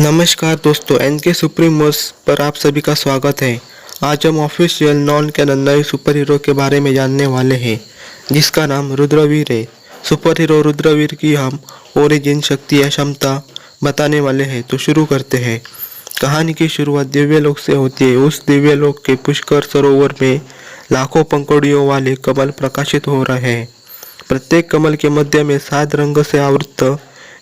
नमस्कार दोस्तों, एनके सुप्रीमोस पर आप सभी का स्वागत है। आज हम ऑफिशियल नॉन कैनन नए सुपर हीरो के बारे में जानने वाले हैं, जिसका नाम रुद्रवीर है। सुपर हीरो रुद्रवीर की हम ओरिजिन, शक्ति या क्षमता बताने वाले हैं। तो शुरू करते हैं। कहानी की शुरुआत दिव्यलोक से होती है। उस दिव्यलोक के पुष्कर सरोवर में लाखों पंखुड़ियों वाले कमल प्रकाशित हो रहे हैं। प्रत्येक कमल के मध्य में 7 रंग से आवृत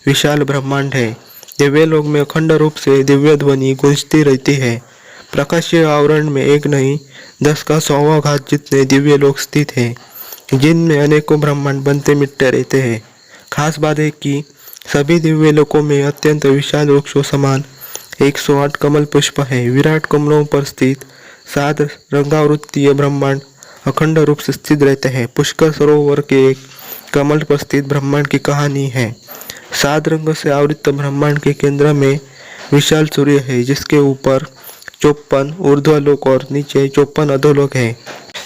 विशाल ब्रह्मांड है। दिव्यलोक में अखंड रूप से दिव्य ध्वनि गूंजती रहती है। प्रकाशीय आवरण में एक नहीं 10 का 100वां घात जितने दिव्यलोक स्थित है, जिनमें अनेकों ब्रह्मांड बनते मिटते रहते हैं। खास बात है कि सभी दिव्यलोकों में अत्यंत विशाल वृक्षों समान 108 कमल पुष्प है। विराट कमलों पर स्थित 7 रंगावृत्तीय ब्रह्मांड अखंड रूप से स्थित रहते हैं। पुष्कर सरोवर के एक कमल पर स्थित ब्रह्मांड की कहानी है। 7 रंग से आवृत ब्रह्मांड के केंद्र में विशाल सूर्य है, जिसके ऊपर 54 ऊर्ध्वलोक और नीचे 54 अधोलोक है।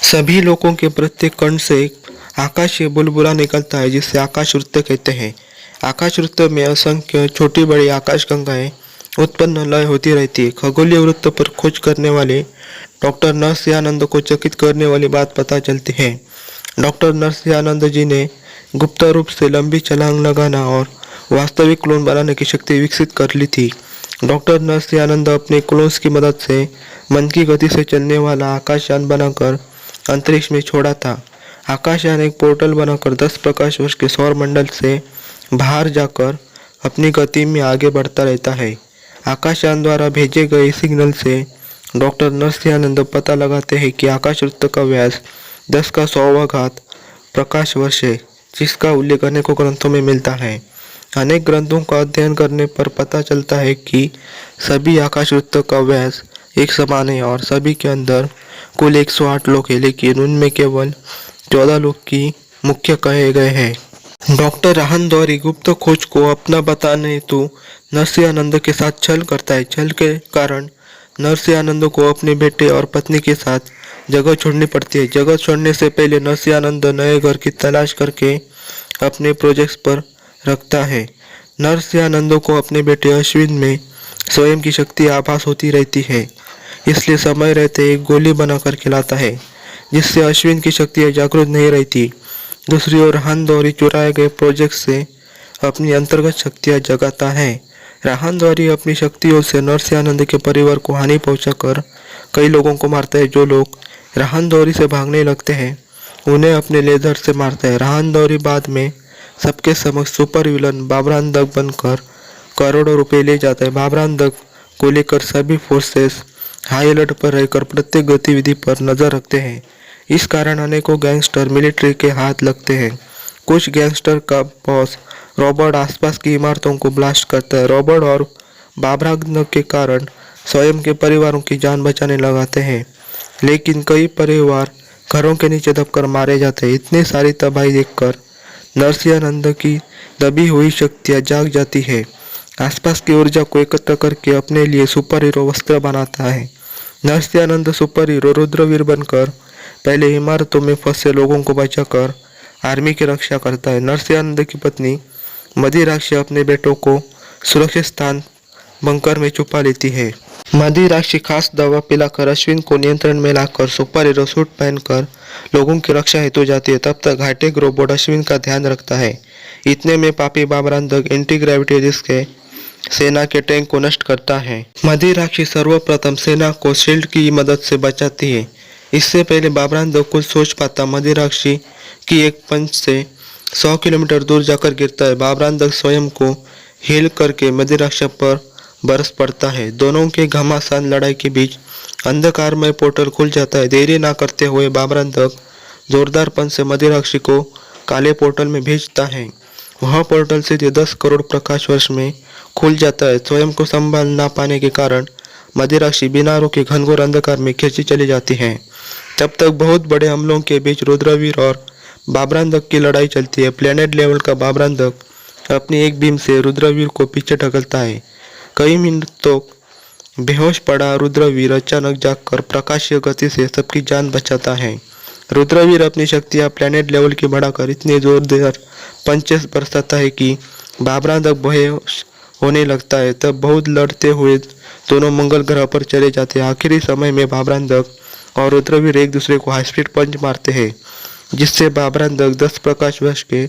सभी लोकों के प्रत्येक कण से एक आकाशीय बुलबुला निकलता है, जिसे आकाश वृत्त कहते हैं। आकाश वृत्त में असंख्य छोटी बड़ी आकाश गंगाएं उत्पन्न लय होती रहती है। खगोलीय वृत्त पर खोज करने वाले डॉक्टर नरसिंहानंद को चकित करने वाली बात पता चलती है। डॉक्टर नरसिंहानंद जी ने गुप्त रूप से लंबी छलांग लगाना और वास्तविक क्लोन बनाने की शक्ति विकसित कर ली थी। डॉक्टर नरसिंहानंद अपने क्लोन्स की मदद से मन की गति से चलने वाला आकाशयान बनाकर अंतरिक्ष में छोड़ा था। आकाशयान एक पोर्टल बनाकर 10 प्रकाश वर्ष के सौर मंडल से बाहर जाकर अपनी गति में आगे बढ़ता रहता है। आकाशयान द्वारा भेजे गए सिग्नल से डॉक्टर नरसिंहानंद पता लगाते हैं कि आकाश वृत्त का व्यास 10 का 100वां घात प्रकाश वर्ष है, जिसका उल्लेख अनेकों ग्रंथों में मिलता है। अनेक ग्रंथों का अध्ययन करने पर पता चलता है कि सभी आकाश वृत्त का व्यास एक समान है और सभी के अंदर कुल 108 लोक है, लेकिन उनमें केवल 14 लोक की मुख्य कहे गए हैं। डॉक्टर राहन दौरी गुप्त खोज को अपना बताने हेतु नरसिंहानंद के साथ छल करता है। छल के कारण नरसिंहानंद को अपने बेटे और पत्नी के साथ जगह छोड़नी पड़ती है। जगह छोड़ने से पहले नरसिंहानंद नए घर की तलाश करके अपने प्रोजेक्ट्स पर रखता है। नरसिंहानंद को अपने बेटे अश्विन में स्वयं की शक्ति आभास होती रहती है, इसलिए समय रहते एक गोली बनाकर खिलाता है, जिससे अश्विन की शक्तियाँ जागृत नहीं रहती। दूसरी ओर राहन दौरी चुराए गए प्रोजेक्ट से अपनी अंतर्गत शक्तियाँ जगाता है। राहन दौरी अपनी शक्तियों से नरसिंहानंद के परिवार को हानि पहुंचाकर कई लोगों को मारता है। जो लोग राहन दौरी से भागने लगते हैं, उन्हें अपने लेजर से मारता है। राहन दौरी बाद में सबके समक्ष सुपर विलन बाबरान दग बनकर करोड़ों रुपए ले जाता है। बाबरान दग को लेकर सभी फोर्सेस हाई अलर्ट पर रहकर प्रत्येक गतिविधि पर नजर रखते हैं। इस कारण अनेकों गैंगस्टर मिलिट्री के हाथ लगते हैं। कुछ गैंगस्टर का बॉस रॉबर्ट आसपास की इमारतों को ब्लास्ट करता है। रॉबर्ट और बाबरान दग के कारण स्वयं के परिवारों की जान बचाने लगाते हैं, लेकिन कई परिवार घरों के नीचे दबकर मारे जाते हैं। इतनी सारी तबाही देखकर नरसिंहानंद की दबी हुई शक्तियाँ जाग जाती है। आसपास की ऊर्जा को एकत्र करके अपने लिए सुपर हीरो वस्त्र बनाता है। नरसिंहानंद सुपर हीरो रुद्रवीर बनकर पहले इमारतों में फंसे लोगों को बचाकर आर्मी की रक्षा करता है। नरसिंहानंद की पत्नी मदिराक्षी अपने बेटों को सुरक्षित स्थान बंकर में छुपा लेती है। मदिराक्षी खास दवा पिलाकर अश्विन को नियंत्रण में लाकर सुपर हीरो सूट पहनकर लोगों की रक्षा हेतु जाती है। तब तक हाईटेक रोबोट अश्विन का ध्यान रखता है। इतने में पापी बाबरान दग एंटी ग्रेविटी रिस्क के सेना के टैंक को नष्ट करता है। मदिराक्षी सर्वप्रथम सेना को शील्ड की मदद से बचाती है। इससे पहले बाबरान दग कुछ सोच पाता मदिराक्षी की एक पंच से 100 किलोमीटर दूर जाकर गिरता है। बाबरान दग स्वयं को हील करके मदिराक्षी पर बरस पड़ता है। दोनों के घमासान लड़ाई के बीच अंधकार में पोर्टल खुल जाता है। देरी ना करते हुए बाबरान दग जोरदार पंच से मदिराक्षी को काले पोर्टल में भेजता है। वह पोर्टल सीधे 10 करोड़ प्रकाश वर्ष में खुल जाता है। स्वयं को संभाल ना पाने के कारण मदिराक्षी बिना रोके घनघोर अंधकार में खींची चली जाती है। तब तक बहुत बड़े हमलों के बीच रुद्रवीर और बाबरान दग की लड़ाई चलती है। प्लेनेट लेवल का बाबरान दग अपनी एक बीम से रुद्रवीर को पीछे ढकलता है। कई मिनटों बेहोश पड़ा रुद्रवीर अचानक जागकर प्रकाशीय गति से सबकी जान बचाता है। रुद्रवीर अपनी शक्तियाँ प्लेनेट लेवल की बढ़ाकर इतनी जोरदार पंचेस बरसाता है कि बाबरान दग बेहोश होने लगता है, तब बहुत लड़ते हुए दोनों मंगल ग्रह पर चले जाते हैं। आखिरी समय में बाबरांदक और रुद्रवीर एक दूसरे को हाई स्पीड पंच मारते हैं, जिससे बाबरांदक 10 प्रकाश वर्ष के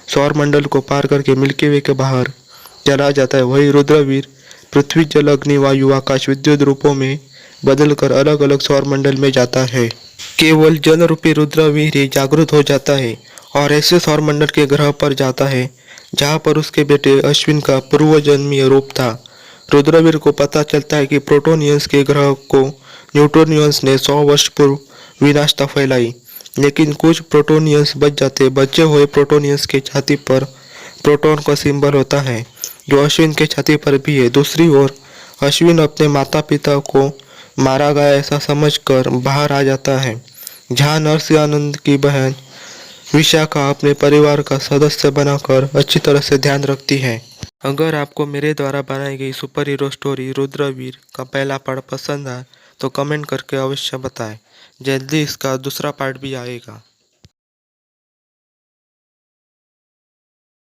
सौर मंडल को पार करके मिल्की वे के बाहर चला जाता है। वही रुद्रवीर पृथ्वी, जल, अग्नि, वायु, आकाश, विद्युत रूपों में बदलकर अलग अलग सौर मंडल में जाता है। केवल जल रूपी रुद्रवीर ही जागृत हो जाता है और ऐसे सौर मंडल के ग्रह पर जाता है जहाँ पर उसके बेटे अश्विन का पूर्व जन्मीय रूप था। रुद्रवीर को पता चलता है कि प्रोटोनियंस के ग्रह को न्यूटोनियंस ने 100 वर्ष पूर्व विनाशता फैलाई, लेकिन कुछ प्रोटोनियंस बच जाते। बचे हुए प्रोटोनियंस के छाती पर प्रोटॉन का सिंबल होता है, जो अश्विन के छाती पर भी है। दूसरी ओर अश्विन अपने माता पिता को मारा गया ऐसा समझकर बाहर आ जाता है, जहाँ नरसिंहानंद की बहन विशाखा अपने परिवार का सदस्य बनाकर अच्छी तरह से ध्यान रखती है। अगर आपको मेरे द्वारा बनाई गई सुपर हीरो स्टोरी रुद्रवीर का पहला पार्ट पसंद आए तो कमेंट करके अवश्य बताएं। जल्दी इसका दूसरा पार्ट भी आएगा।